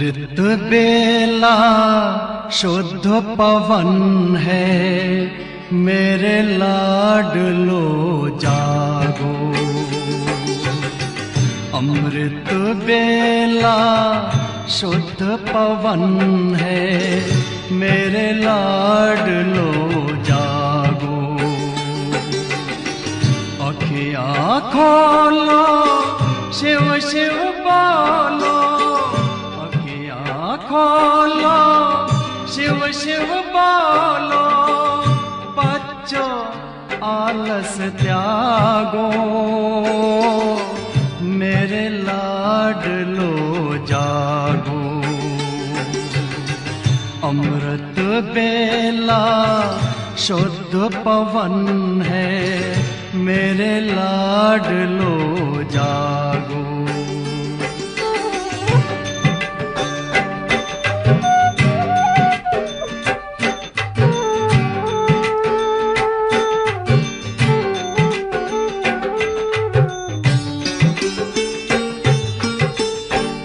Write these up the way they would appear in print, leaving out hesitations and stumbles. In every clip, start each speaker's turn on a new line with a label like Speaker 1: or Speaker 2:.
Speaker 1: अमृत बेला शुद्ध पवन है, मेरे लाडलो जागो। अमृत बेला शुद्ध पवन है, मेरे लाडलो जागो। अखियाँ खोलो, शिव शिव बोलो, अखियाँ खोलो, शिव शिव बोलो। बच्चों आलस त्यागो, मेरे लाडलो जागो। अमृत बेला शुद्ध पवन है, मेरे लाडलो जागो।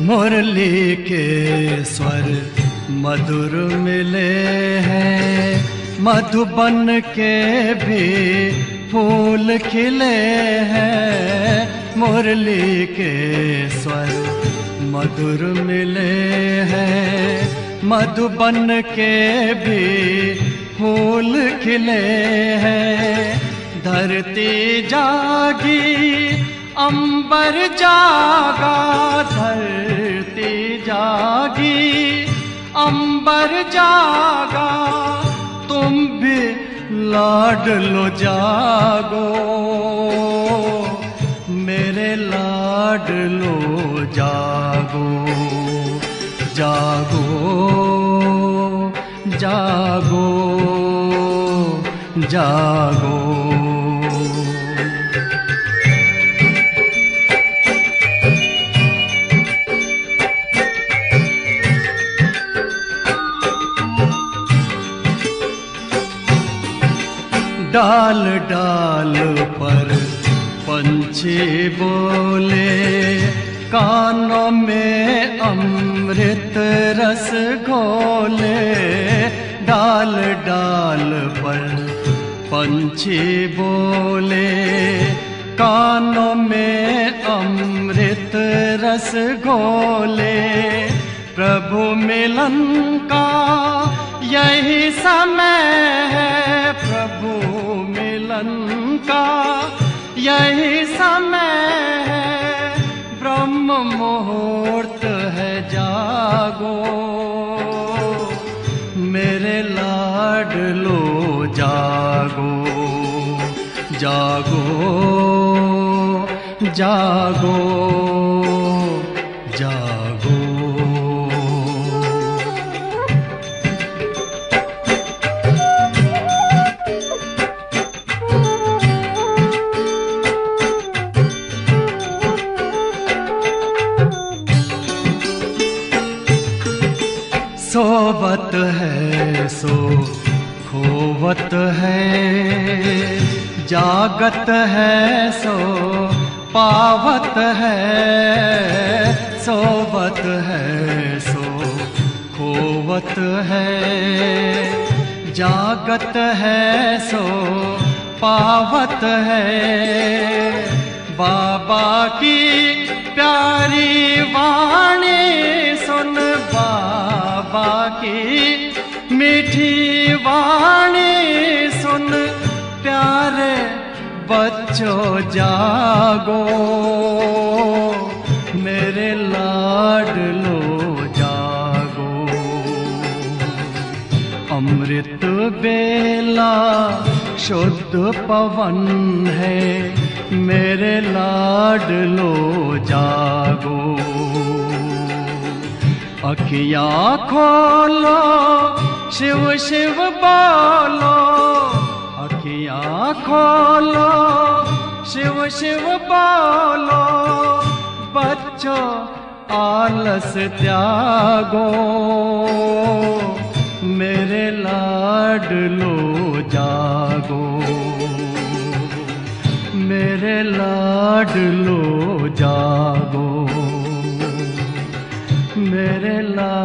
Speaker 1: मुरली के स्वर मधुर मिले हैं, मधुबन के भी फूल खिले हैं। मुरली के स्वर मधुर मिले हैं, मधुबन के भी फूल खिले हैं। धरती जागी, अंबर जागा, धरती जागी, अंबर जागा। तुम भी लाडलो जागो, मेरे लाडलो जागो। जागो जागो जागो। डाल डाल पर पंछी बोले, कानों में अमृत रस घोले। डाल डाल पर पंछी बोले, कानों में अमृत रस घोले। प्रभु मिलन का यही समय है, प्रभु मिलन का यही समय है। ब्रह्म मुहूर्त है, जागो, मेरे लाडलो जागो। जागो जागो जागो। सोवत है सो खोवत है, जागत है सो पावत है। सोवत है सो खोवत है, जागत है सो पावत है। बाबा की प्यारी वाणी सुन, बाबा की मीठी वाणी सुन। प्यारे बच्चों जागो, मेरे लाडलो जागो। अमृत बेला शुद्ध पवन है, मेरे लाडलो जागो। अखियाँ खोलो, शिव शिव बोलो, अखियाँ खोलो, शिव शिव बोलो। बच्चों आलस त्यागो, मेरे लाडलो जागो। मेरे लाडलो जागो, मेरे लाडलो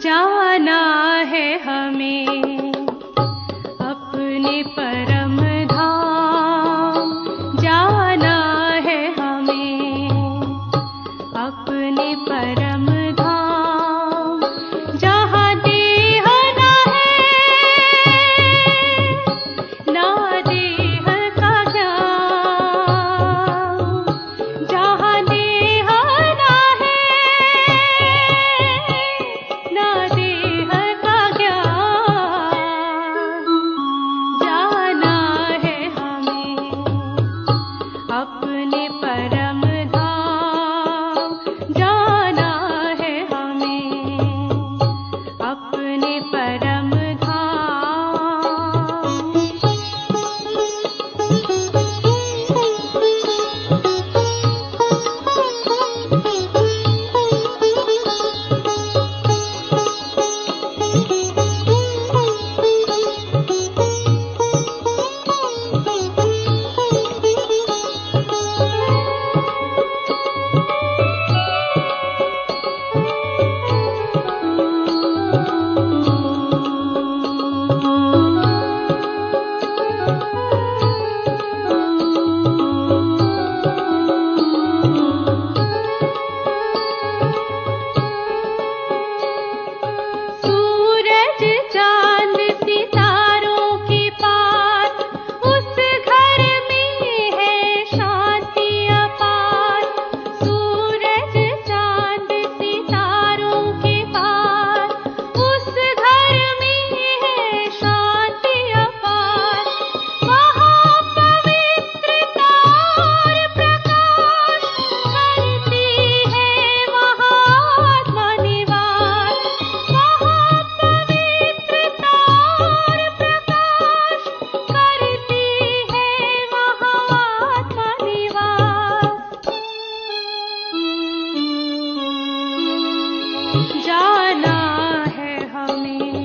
Speaker 2: जाना है हमें अपने परम धाम, जाना है हमें अपने परम धाम, जहाँ देह ना है ना देह का ज्ञान, जहाँ देह ना है ना देह का ज्ञान, जाना जाना है हमें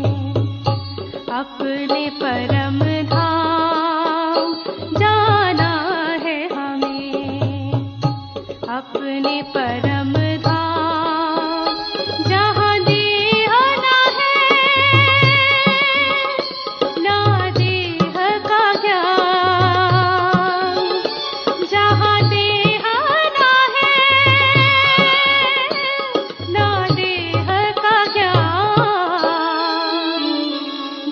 Speaker 2: अपने परम धाम, जाना है हमें अपने परम धाम, जहाँ देह ना है ना देह का ज्ञान, जहाँ देह ना है ना देह का ज्ञान,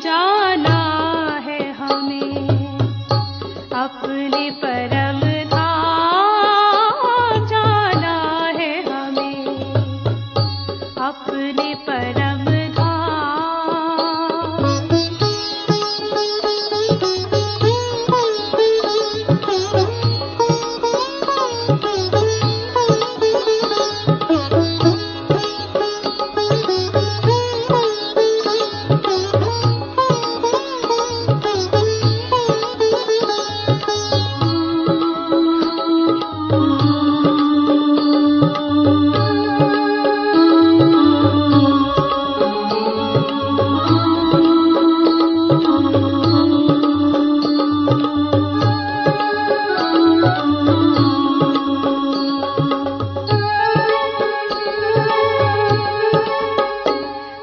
Speaker 2: जाना है हमें अपने परम धाम, जाना है हमें अपने परम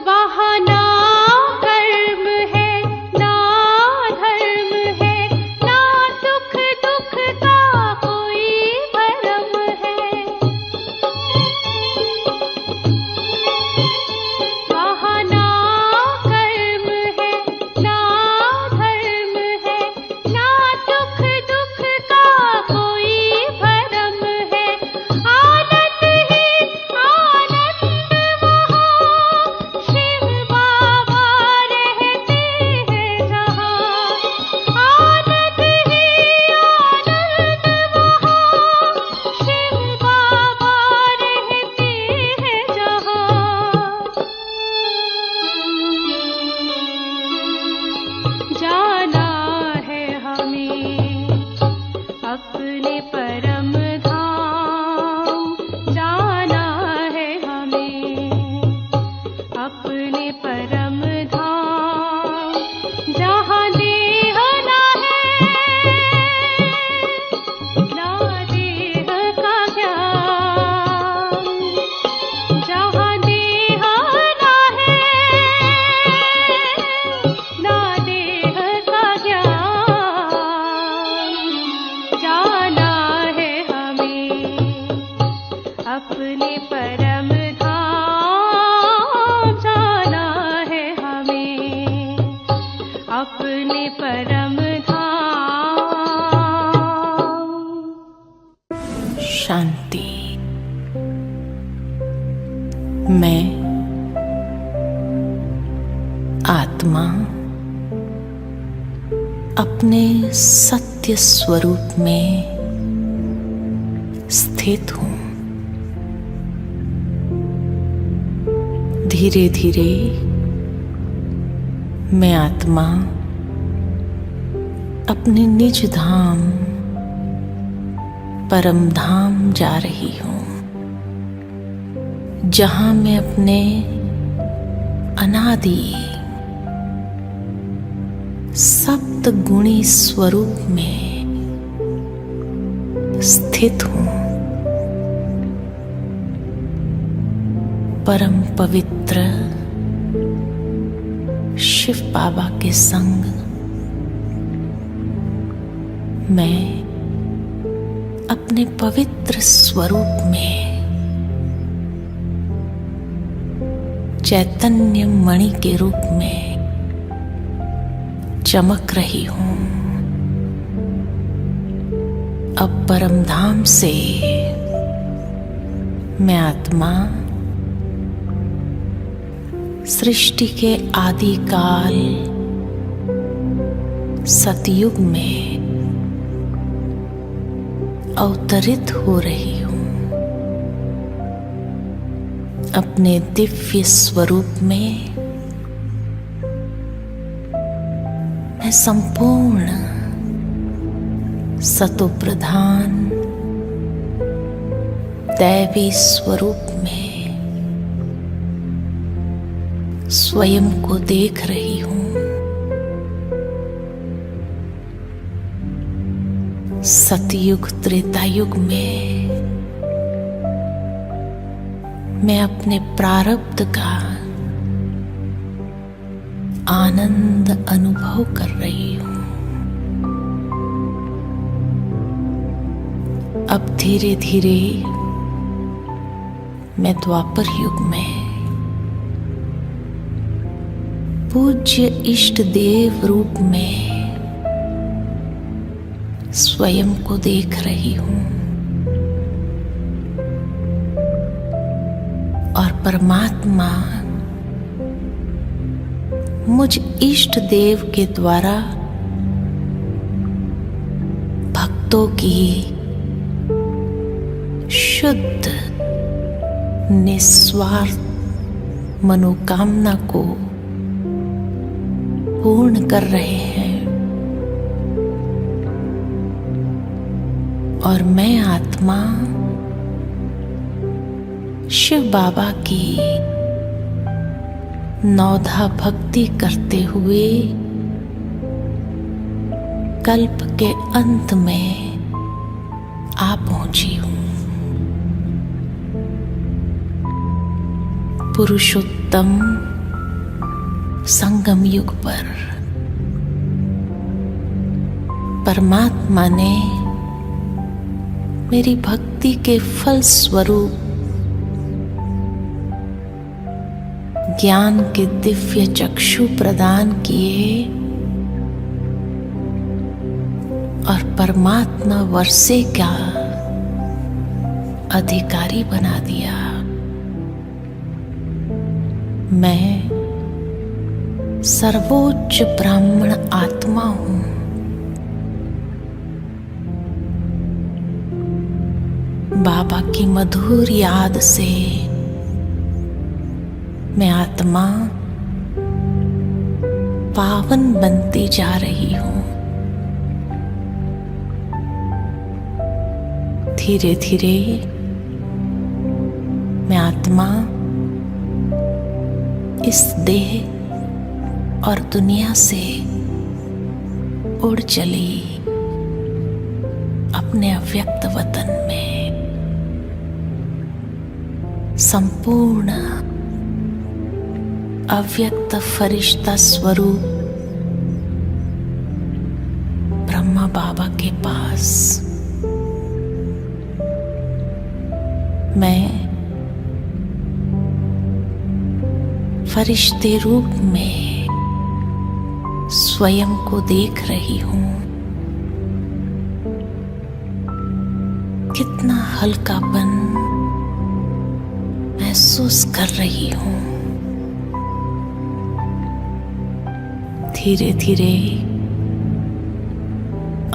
Speaker 2: वहाँ ना कर्म है ना धर्म है, ना सुख दुख का कोई भरम है, वहाँ ना कर्म है ना धर्म है, ना सुख दुख का कोई भरम है, आनंद ही आनंद वहाँ शिव बाबा रहते हैं जहाँ, आनंद ही आनंद वहाँ शिव बाबा रहते हैं जहाँ, जाना है हमें अपने परम धाम, जाना है हमें अपने परम धाम, जहाँ देह ना है ना देह का ज्ञान, जहाँ देह ना है ना देह का ज्ञान, जाना है हमें अपने परम धाम, जाना है हमें अपने परम धाम।
Speaker 3: शांति। मैं आत्मा अपने सत्य स्वरूप में स्थित हूँ। धीरे धीरे मैं आत्मा अपने निज धाम परम धाम जा रही हूँ, जहाँ मैं अपने अनादि सप्त गुणी स्वरूप में स्थित हूँ। परम पवित्र शिव बाबा के संग मैं अपने पवित्र स्वरूप में चैतन्य मणि के रूप में चमक रही हूँ। अब परम धाम से मैं आत्मा सृष्टि के आदि काल सतयुग में अवतरित हो रही हूँ। अपने दिव्य स्वरूप में मैं संपूर्ण सतोप्रधान दैवी स्वरूप में स्वयं को देख रही हूं। सतयुग त्रेतायुग में मैं अपने प्रारब्ध का आनंद अनुभव कर रही हूं। अब धीरे धीरे मैं द्वापर युग में पूज्य इष्ट देव रूप में स्वयं को देख रही हूं और परमात्मा मुझ इष्ट देव के द्वारा भक्तों की शुद्ध निस्वार्थ मनोकामना को पूर्ण कर रहे हैं और मैं आत्मा शिव बाबा की नौधा भक्ति करते हुए कल्प के अंत में आ पहुंची हूं। पुरुषोत्तम संगम युग पर परमात्मा ने मेरी भक्ति के फल स्वरूप ज्ञान के दिव्य चक्षु प्रदान किए और परमात्मा वर्षे का अधिकारी बना दिया। मैं सर्वोच्च ब्राह्मण आत्मा हूं। बाबा की मधुर याद से मैं आत्मा पावन बनती जा रही हूं। धीरे धीरे मैं आत्मा इस देह और दुनिया से उड़ चली अपने अव्यक्त वतन में। संपूर्ण अव्यक्त फरिश्ता स्वरूप ब्रह्मा बाबा के पास मैं फरिश्ते रूप में स्वयं को देख रही हूं। कितना हल्कापन महसूस कर रही हूं। धीरे धीरे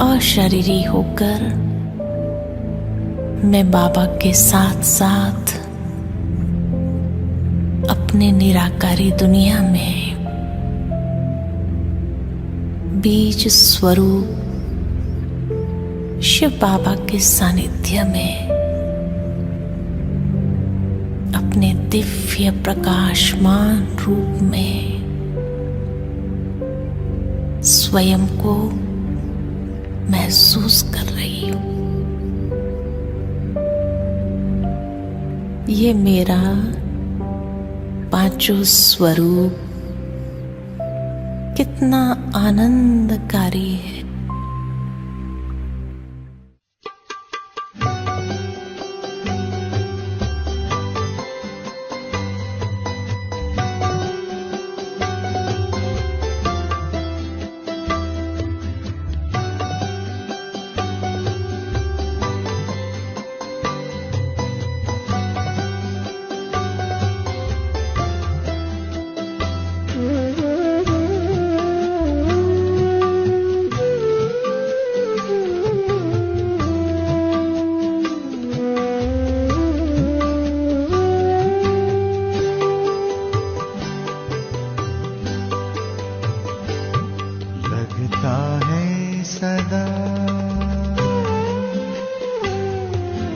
Speaker 3: अशरीरी होकर मैं बाबा के साथ साथ अपने निराकारी दुनिया में बीज स्वरूप शिव बाबा के सानिध्य में अपने दिव्य प्रकाशमान रूप में स्वयं को महसूस कर रही हूं। ये मेरा पांचों स्वरूप कितना आनंदकारी है।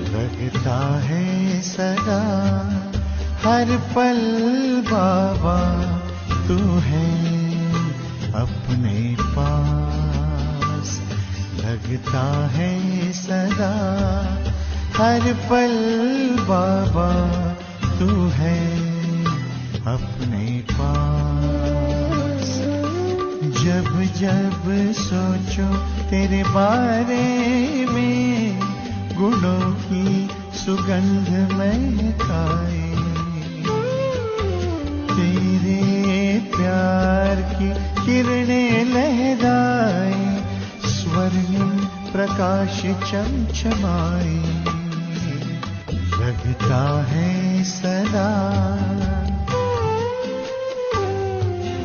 Speaker 4: लगता है सदा हर पल बाबा तू है अपने पास, लगता है सदा हर पल बाबा तू है अपने पास। जब जब सोचो तेरे बारे में, गुणों की सुगंध महकाए, तेरे प्यार की किरणें लहराए, स्वर्णिम प्रकाश चमचमाए, लगता है सदा,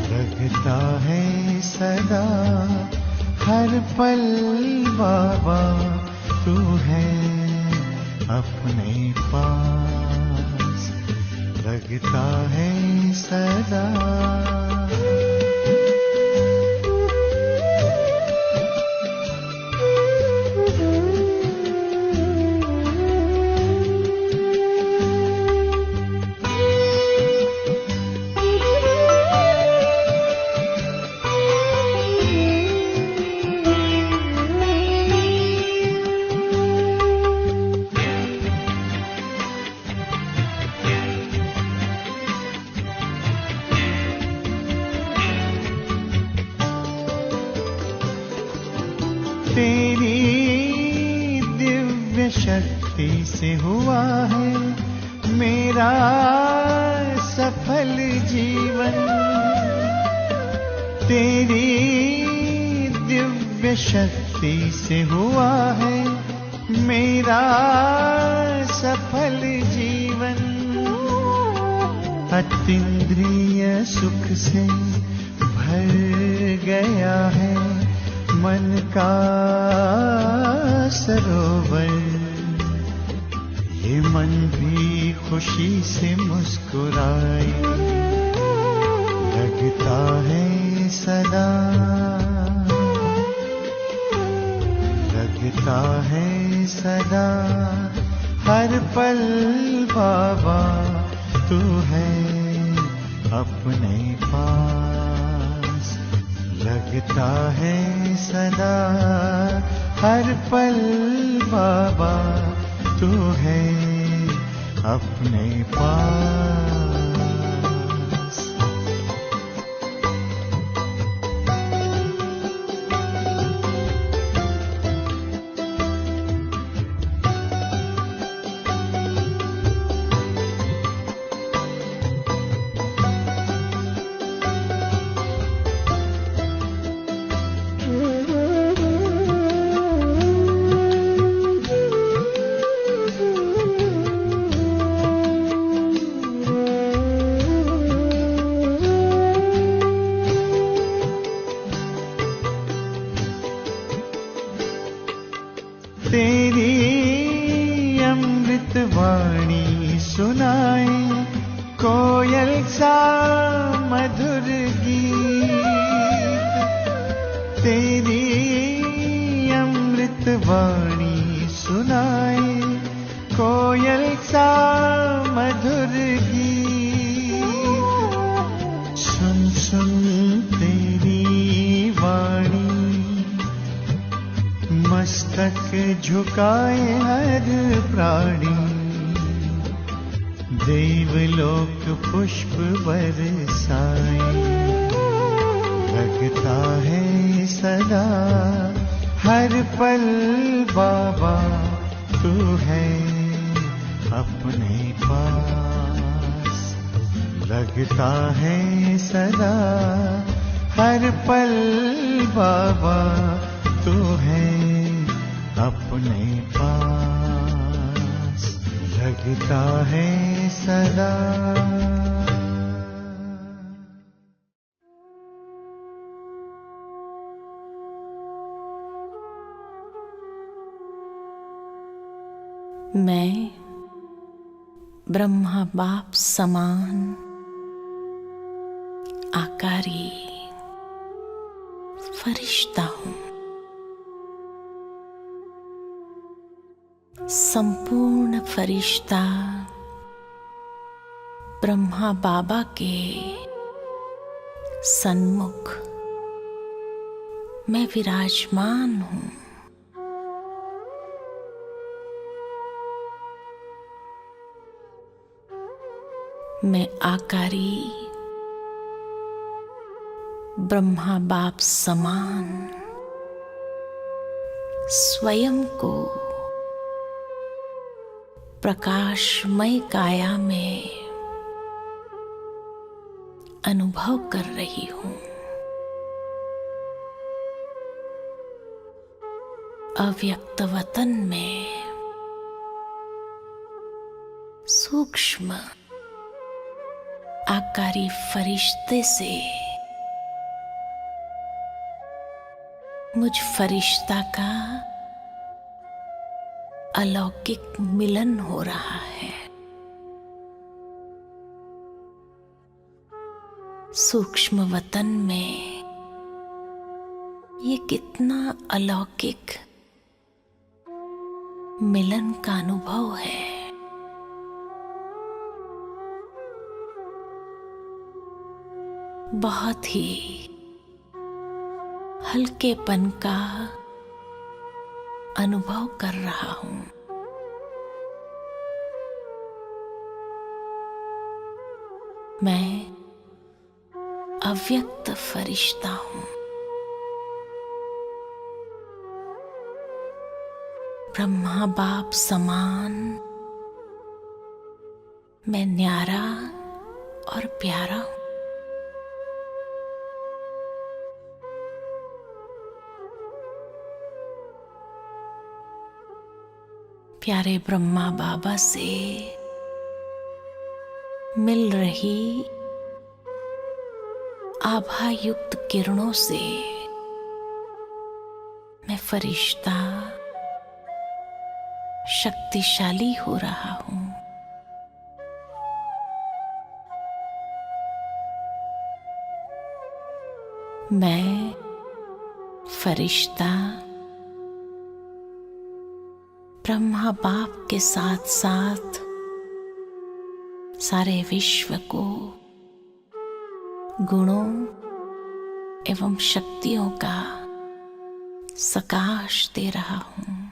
Speaker 4: लगता है सदा हर पल बाबा तू है अपने पास, लगता है सदा। तेरी दिव्य शक्ति से हुआ है मेरा सफल जीवन, तेरी दिव्य शक्ति से हुआ है मेरा सफल जीवन। अतीन्द्रिय सुख से भर गया है मन का सरोवर, ये मन भी खुशी से मुस्कुराए, लगता है सदा, लगता है सदा हर पल बाबा तू है अपने पास, लगता है सदा हर पल बाबा तू है अपने पास। तेरी अमृत वाणी सुनाए कोयल सा मधुर गीत, तेरी अमृत वाणी सुनाए कोयल सा मधुर गीत। सुन सुन तेरी वाणी मस्तक झुकाए हर प्राणी, देवलोक पुष्प बरसाए, लगता है सदा हर पल बाबा तू है अपने पास, लगता है सदा हर पल बाबा तू है अपने पास, लगता है सदा।
Speaker 3: मैं ब्रह्मा बाप समान आकारी फरिश्ता हूँ, संपूर्ण फरिश्ता ब्रह्मा बाबा के सन्मुख मैं विराजमान हूं। मैं आकारी ब्रह्मा बाप समान स्वयं को प्रकाशमय काया में अनुभव कर रही हूं। अव्यक्त वतन में सूक्ष्म आकारी फरिश्ते से मुझ फरिश्ता का अलौकिक मिलन हो रहा है। सूक्ष्म वतन में ये कितना अलौकिक मिलन का अनुभव है। बहुत ही हल्केपन का अनुभव कर रहा हूं। मैं अव्यक्त फरिश्ता हूं। ब्रह्मा बाप समान मैं न्यारा और प्यारा हूं। प्यारे ब्रह्मा बाबा से मिल रही आभा युक्त किरणों से मैं फरिश्ता शक्तिशाली हो रहा हूं। मैं फरिश्ता ब्रह्मा बाप के साथ साथ सारे विश्व को गुणों एवं शक्तियों का सकाश दे रहा हूं।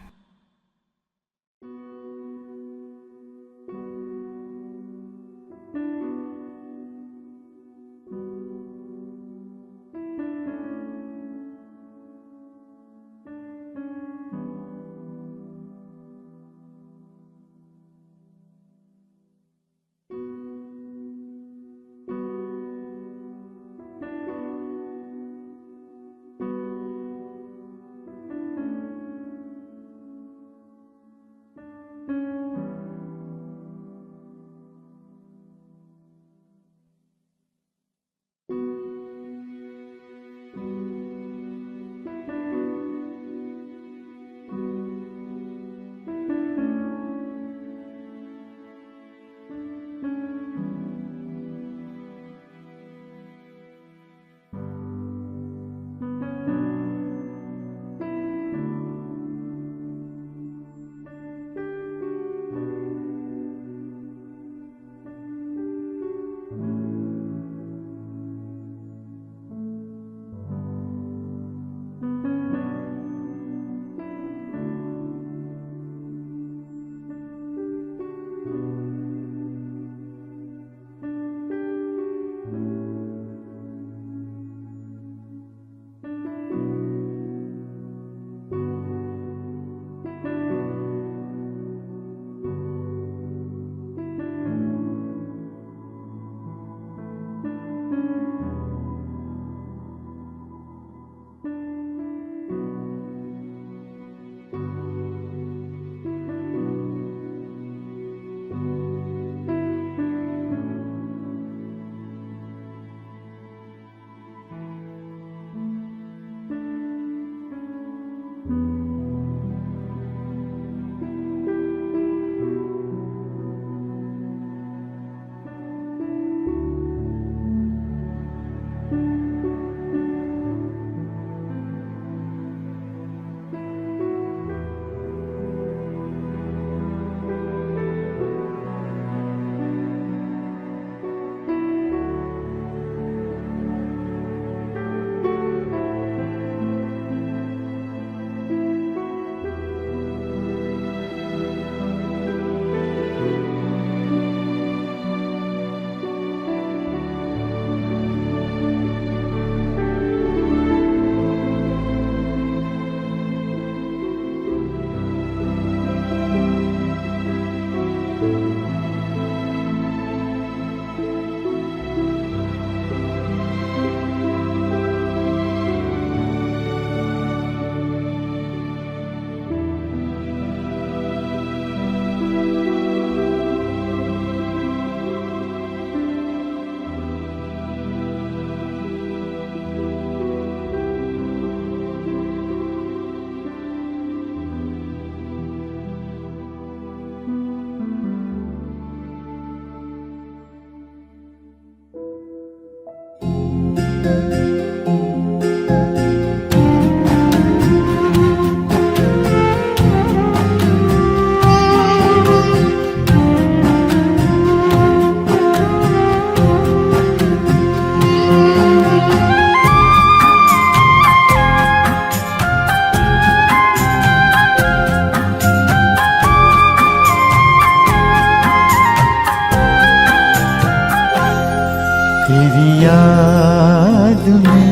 Speaker 4: तेरी याद में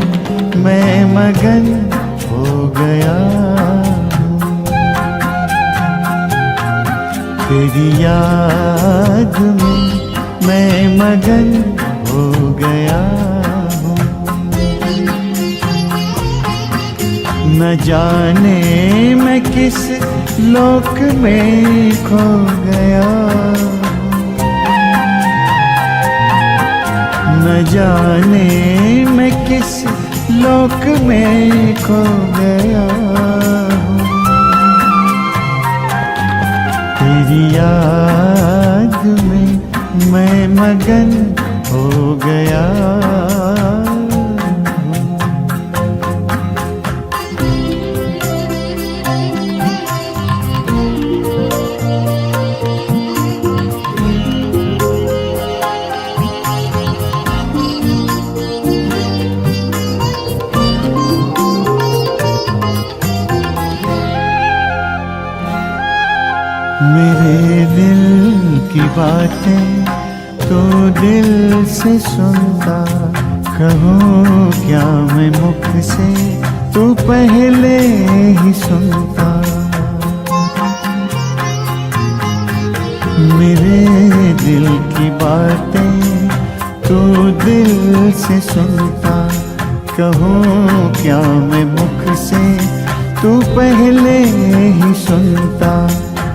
Speaker 4: मैं मगन हो गया हूँ, तेरी याद में मैं मगन हो गया हूँ। न जाने मैं किस लोक में खो गया, न जाने मैं किस लोक में खो गया हूँ। तेरी याद में मैं मगन हो गया हूँ। मेरे दिल की बातें तो दिल से सुनता, कहूँ क्या मैं मुख से तू पहले ही सुनता। मेरे दिल की बातें तो दिल से सुनता, कहूँ क्या मैं मुख से तू पहले ही सुनता।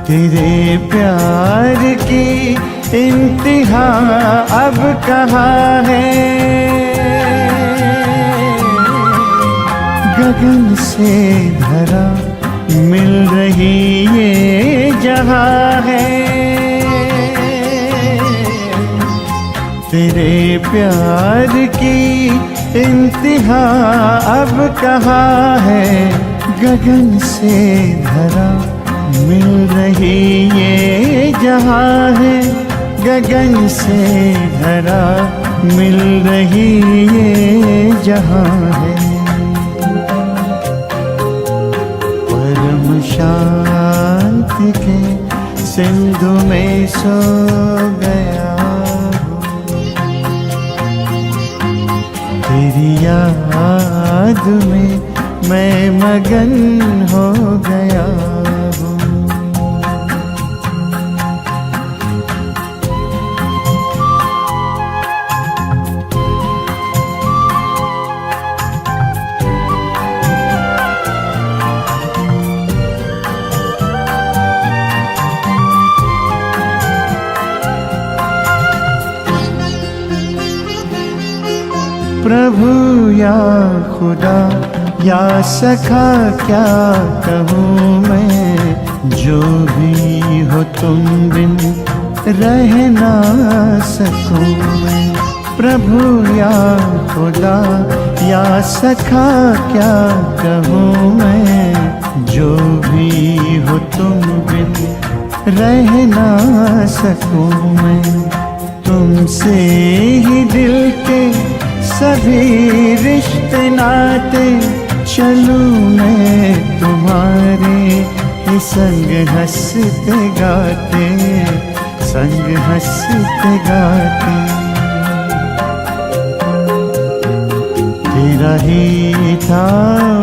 Speaker 4: तेरे प्यार की इंतहा अब कहाँ है, गगन से धरा मिल रही ये जहाँ है। तेरे प्यार की इंतहा अब कहाँ है, गगन से धरा मिल रही ये जहाँ है, गगन से धरा मिल रही ये जहाँ है। परम शांति के सिंधु में सो गया हूँ, तेरी याद में मैं मगन हो गया हूँ। प्रभु या खुदा या सखा क्या कहूँ मैं, जो भी हो तुम बिन रह ना सकूँ मैं। प्रभु या खुदा या सखा क्या कहूँ मैं, जो भी हो तुम बिन रह ना सकूँ मैं। तुमसे ही दिल के सभी रिश्ते नाते, चलूं मैं तुम्हारे ही संग हंसते गाते, संग हंसते गाते। तेरा ही था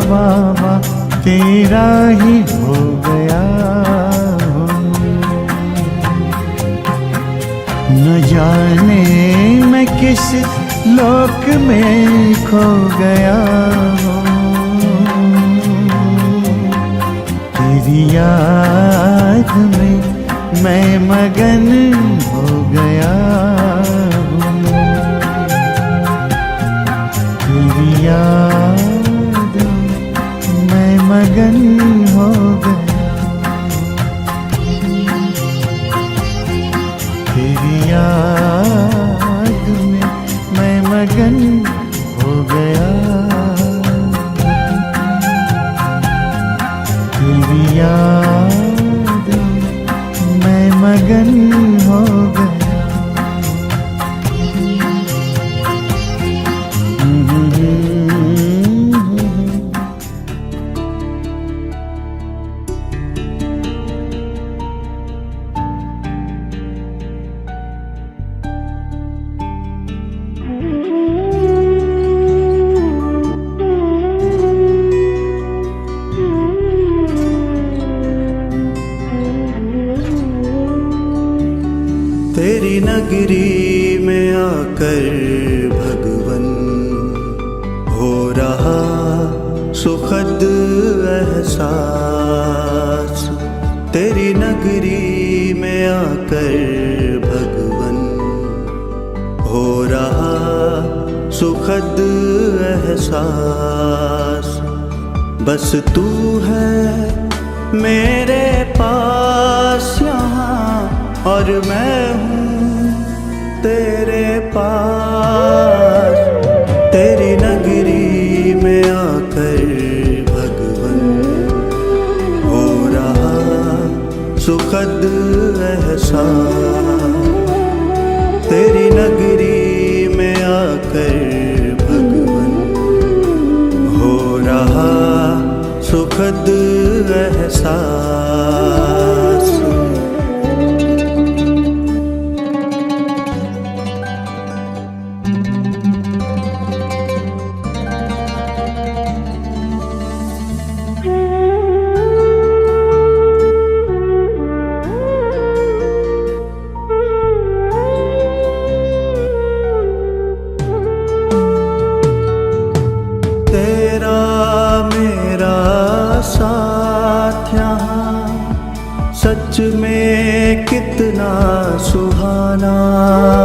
Speaker 4: बाबा, तेरा ही हो गया हूँ। न जाने मैं किस लोक में खो गया हूँ, तेरी याद में मैं मगन हो गया हूँ, तेरी याद में मैं मगन हो गया, तेरी याद में मैं मगन हो गया, तेरी याद मैं मगन हो गया।
Speaker 5: नगरी में आकर भगवन हो रहा सुखद एहसास। तेरी नगरी में आकर भगवन हो रहा सुखद एहसास। बस तू है मेरे पास यहाँ और मैं हूँ तेरे पास। तेरी नगरी में आकर भगवन हो रहा सुखद एहसास। तेरी नगरी में आकर भगवन हो रहा सुखद एहसास। तेरा मेरा साथ यहाँ सच में कितना सुहाना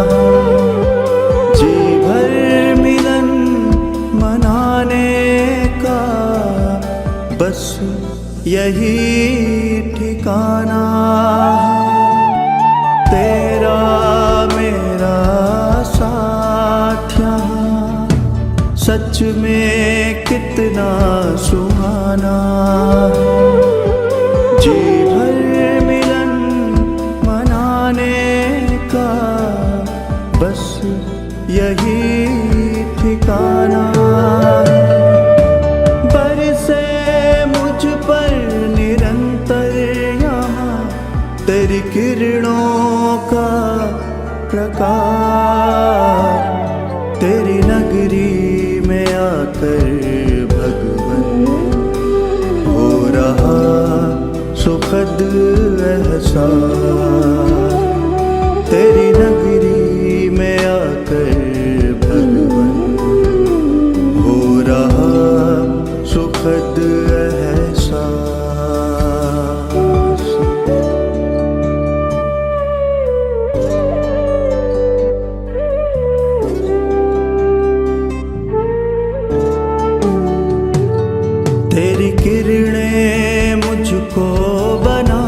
Speaker 5: है। जी भर मिलन मनाने का बस यही ठिकाना है। तेरा मेरा साथ यहाँ सच में कितना सुहाना है। जी भर मिलन मनाने का बस यही ठिकाना है। बरसे मुझ पर निरंतर यहाँ तेरी किरणों का प्रकाश। तेरी नगरी में आकर भगवन हो रहा सुखद एहसास। तेरी नगरी में आकर भगवन हो रहा सुखद एहसास। तेरी किरणें मुझको बना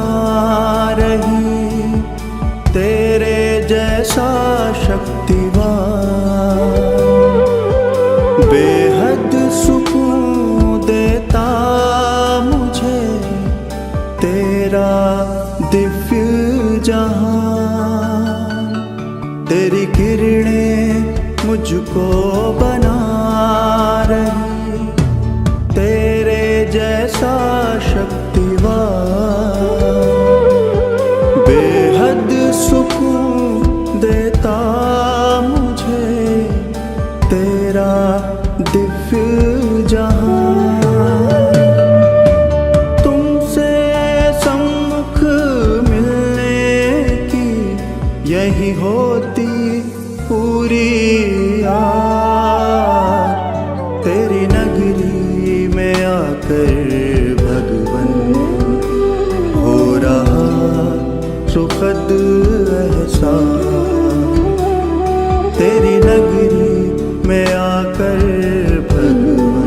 Speaker 5: रही तेरे जैसा शक्तिवान। बेहद सुकून देता मुझे तेरा दिव्य जहां। तेरी किरणें मुझको बना रही तेरे जैसा शक्तिवान। बेहद सुकून देता मुझे तेरा दिव्य जहां। तुमसे सम्मुख मिलने की यही होती पूरी आस। तेरी नगरी में आकर भगवन हो रहा सुखद एहसास। तेरी नगरी में आकर भगवन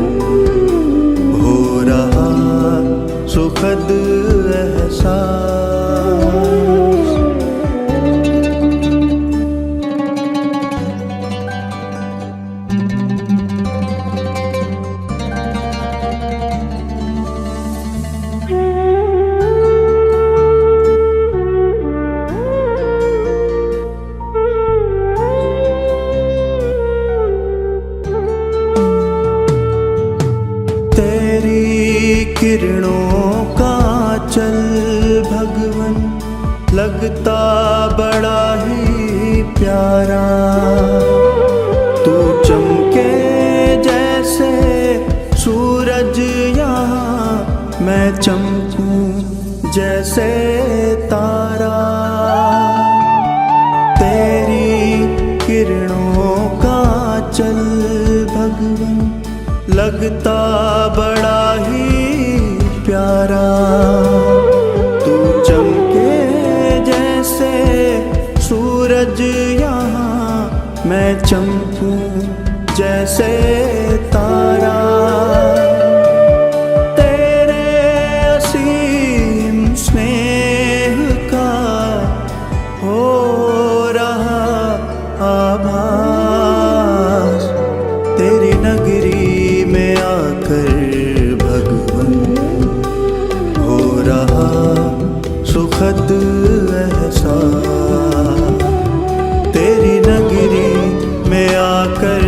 Speaker 5: हो रहा सुखद एहसास। तेरी किरणों का चल भगवन लगता बड़ा ही प्यारा। तू चमके जैसे सूरज यहाँ, मैं चमकूं जैसे तारा। तेरी चल भगवन लगता बड़ा ही प्यारा। तू चमके जैसे सूरज यहाँ, मैं चमकूं जैसे तारा। तेरे असीम स्नेह का हो रहा आभास, तेरी नगरी में आकर भगवन हो रहा सुखद एहसास। तेरी नगरी में आकर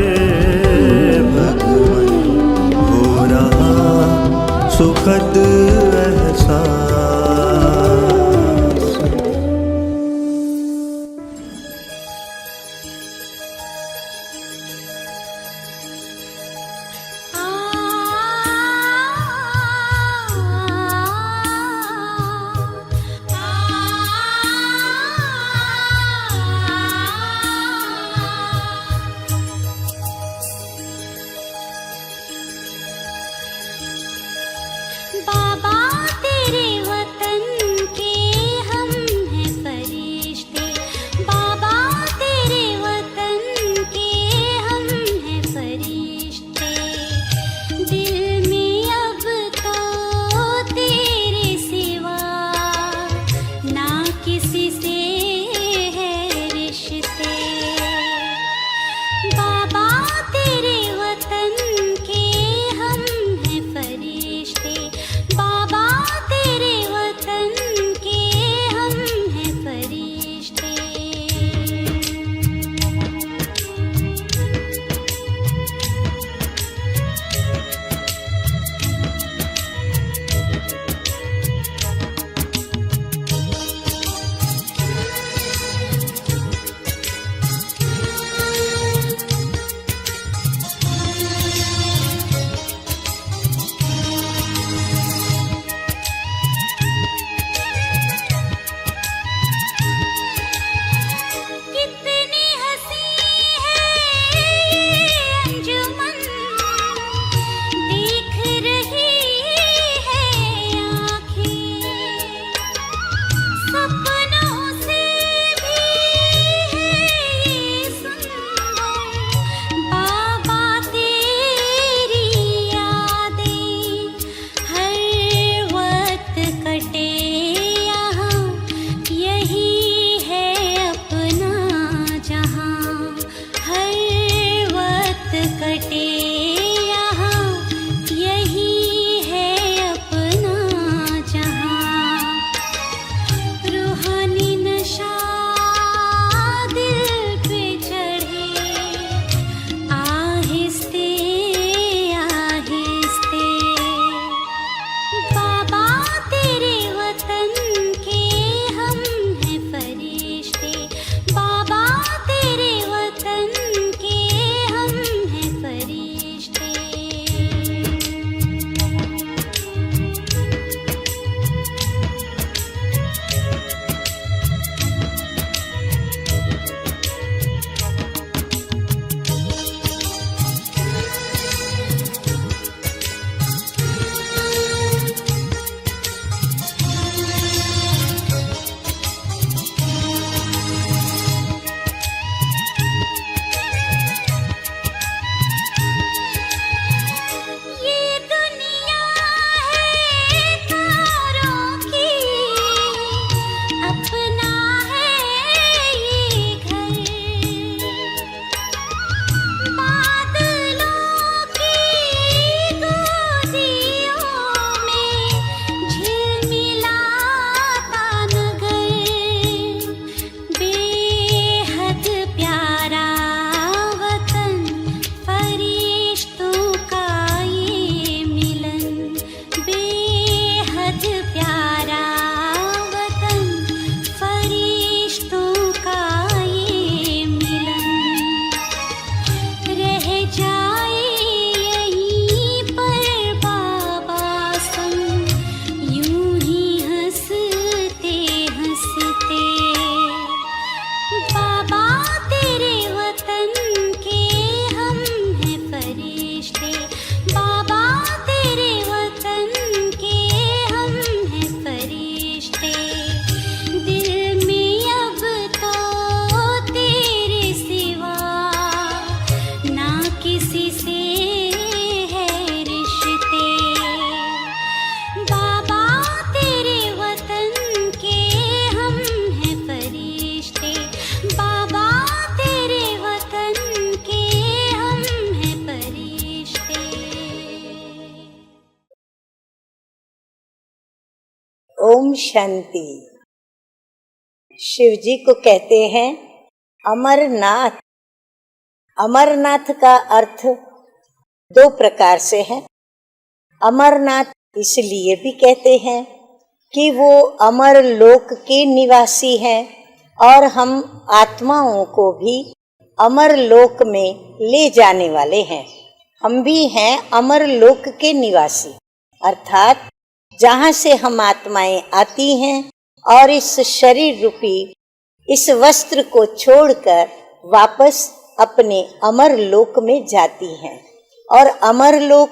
Speaker 6: ओम शांति। शिव जी को कहते हैं अमरनाथ। अमरनाथ का अर्थ दो प्रकार से है। अमरनाथ इसलिए भी कहते हैं कि वो अमर लोक के निवासी हैं और हम आत्माओं को भी अमर लोक में ले जाने वाले हैं। हम भी हैं अमर लोक के निवासी, अर्थात जहाँ से हम आत्माएं आती हैं और इस शरीर रूपी इस वस्त्र को छोड़कर वापस अपने अमर लोक में जाती हैं। और अमर लोक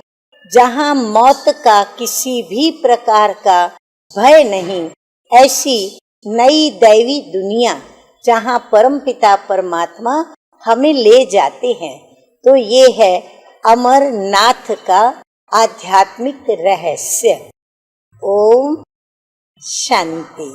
Speaker 6: जहाँ मौत का किसी भी प्रकार का भय नहीं, ऐसी नई दैवी दुनिया जहाँ परमपिता परमात्मा हमें ले जाते हैं। तो ये है अमरनाथ का आध्यात्मिक रहस्य। ओम शांति।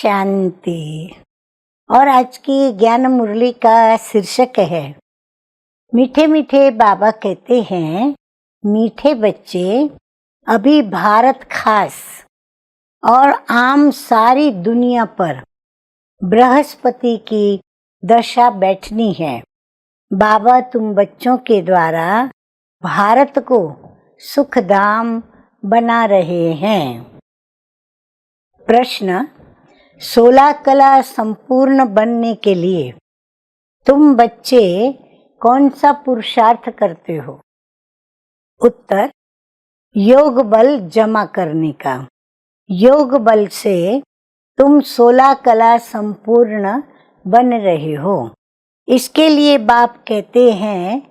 Speaker 6: शांति। और आज की ज्ञान मुरली का शीर्षक है मीठे मीठे बाबा कहते हैं, मीठे बच्चे, अभी भारत खास और आम सारी दुनिया पर बृहस्पति की दशा बैठनी है। बाबा तुम बच्चों के द्वारा भारत को सुखधाम बना रहे हैं। प्रश्न, 16 कला संपूर्ण बनने के लिए तुम बच्चे कौन सा पुरुषार्थ करते हो? उत्तर, योग बल जमा करने का। योग बल से तुम 16 कला संपूर्ण बन रहे हो। इसके लिए बाप कहते हैं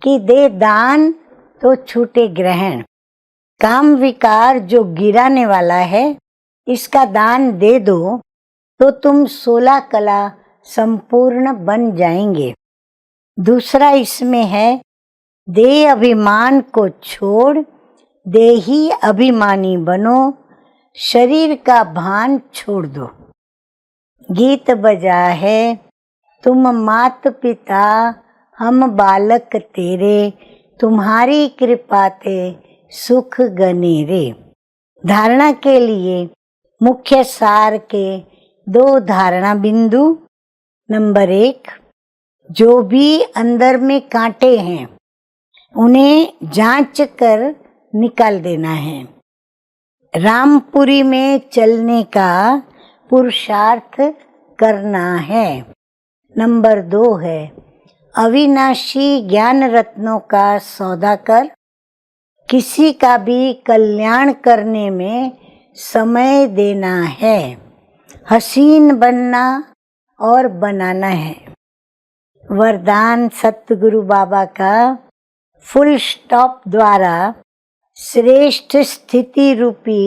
Speaker 6: कि दे दान तो छूटे ग्रहण। काम विकार जो गिराने वाला है, इसका दान दे दो तो तुम 16 कला संपूर्ण बन जाएंगे। दूसरा इसमें है, दे अभिमान को छोड़ दे ही अभिमानी बनो, शरीर का भान छोड़ दो। गीत बजा है, तुम मात पिता हम बालक तेरे, तुम्हारी कृपा ते सुख गनेरे। धारणा के लिए मुख्य सार के 2 धारणा बिंदु। नंबर 1, जो भी अंदर में कांटे हैं उन्हें जांच कर निकाल देना है। रामपुरी में चलने का पुरुषार्थ करना है। नंबर 2 है, अविनाशी ज्ञान रत्नों का सौदा कर किसी का भी कल्याण करने में समय देना है। हसीन बनना और बनाना है। वरदान सतगुरु बाबा का फुल स्टॉप द्वारा श्रेष्ठ स्थिति रूपी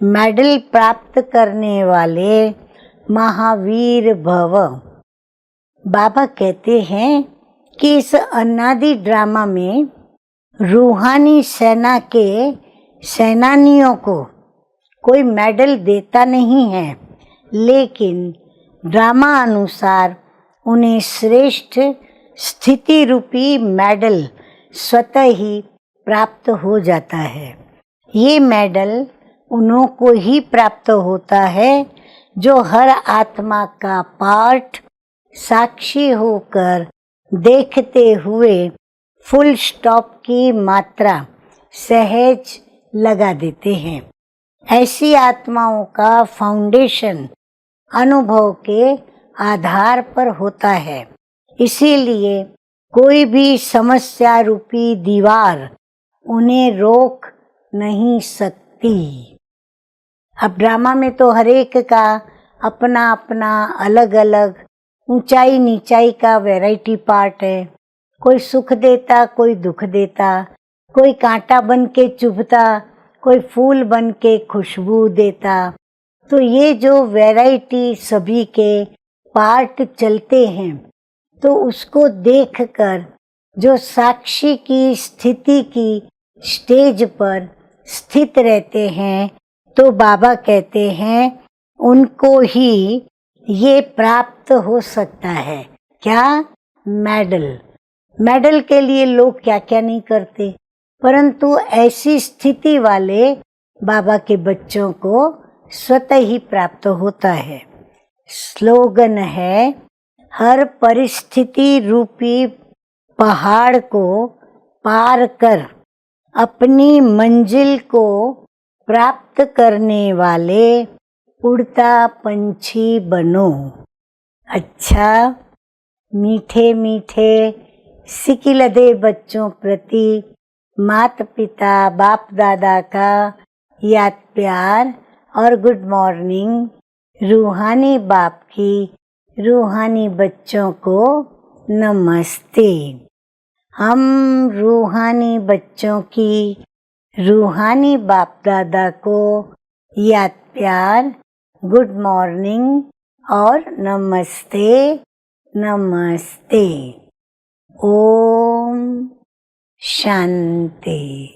Speaker 6: मेडल प्राप्त करने वाले महावीर भव। बाबा कहते हैं कि इस अनादि ड्रामा में रूहानी सेना के सेनानियों को कोई मेडल देता नहीं है, लेकिन ड्रामा अनुसार उन्हें श्रेष्ठ स्थिति रूपी मेडल स्वतः ही प्राप्त हो जाता है। ये मेडल उन्हों को ही प्राप्त होता है जो हर आत्मा का पार्ट साक्षी होकर देखते हुए फुल स्टॉप की मात्रा सहज लगा देते हैं। ऐसी आत्माओं का फाउंडेशन अनुभव के आधार पर होता है। इसीलिए कोई भी समस्या रूपी दीवार उन्हें रोक नहीं सकती। अब ड्रामा में तो हर एक का अपना अपना अलग अलग ऊंचाई नीचाई का वैरायटी पार्ट है। कोई सुख देता, कोई दुख देता, कोई कांटा बन के चुभता, कोई फूल बन के खुशबू देता। तो ये जो वैरायटी सभी के पार्ट चलते हैं, तो उसको देखकर जो साक्षी की स्थिति की स्टेज पर स्थित रहते हैं, तो बाबा कहते हैं उनको ही ये प्राप्त हो सकता है। क्या? मेडल। मेडल के लिए लोग क्या क्या नहीं करते, परंतु ऐसी स्थिति वाले बाबा के बच्चों को स्वतः ही प्राप्त होता है। स्लोगन है, हर परिस्थिति रूपी पहाड़ को पार कर अपनी मंजिल को प्राप्त करने वाले उड़ता पंछी बनो। अच्छा, मीठे मीठे सिकिलदे बच्चों प्रति माता पिता बाप दादा का याद प्यार और गुड मॉर्निंग। रूहानी बाप की रूहानी बच्चों को नमस्ते। हम रूहानी बच्चों की रूहानी बाप दादा को याद प्यार, गुड मॉर्निंग और नमस्ते नमस्ते। ओम शांति।